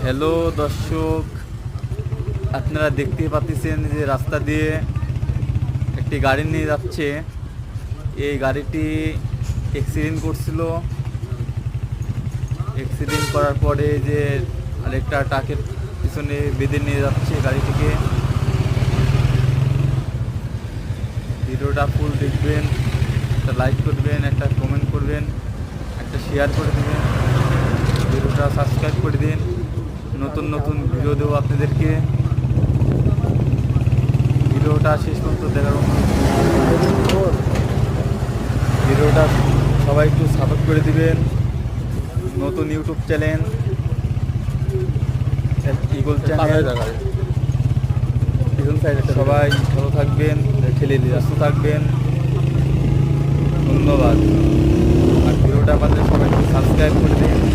Hello দর্শক, আপনারা দেখতে পাচ্ছেন যে রাস্তা দিয়ে একটি গাড়ি নিয়ে যাচ্ছে। এই গাড়িটি অ্যাক্সিডেন্ট করছিল। অ্যাক্সিডেন্ট করার পরে যে আরেকটা ট্রাকের পিছনে বেঁধে নিয়ে যাচ্ছে গাড়িটিকে। ভিডিওটা ফুল দেখবেন, একটা লাইক করবেন, একটা কমেন্ট করবেন, একটা শেয়ার করে দেবেন, ভিডিওটা সাবস্ক্রাইব করে দিন। নতুন নতুন ভিডিও দেবো আপনাদেরকে। ভিডিওটা শেষ পর্যন্ত দেখার অনুরোধ। ভিডিওটা সবাই একটু সাপোর্ট করে দিবেন। নতুন ইউটিউব চ্যানেল ইগল চ্যানেল। সবাই ভালো থাকবেন, সুস্থ থাকবেন। ধন্যবাদ। আর ভিডিওটা আমাদের সবাই একটু সাবস্ক্রাইব করে দিন।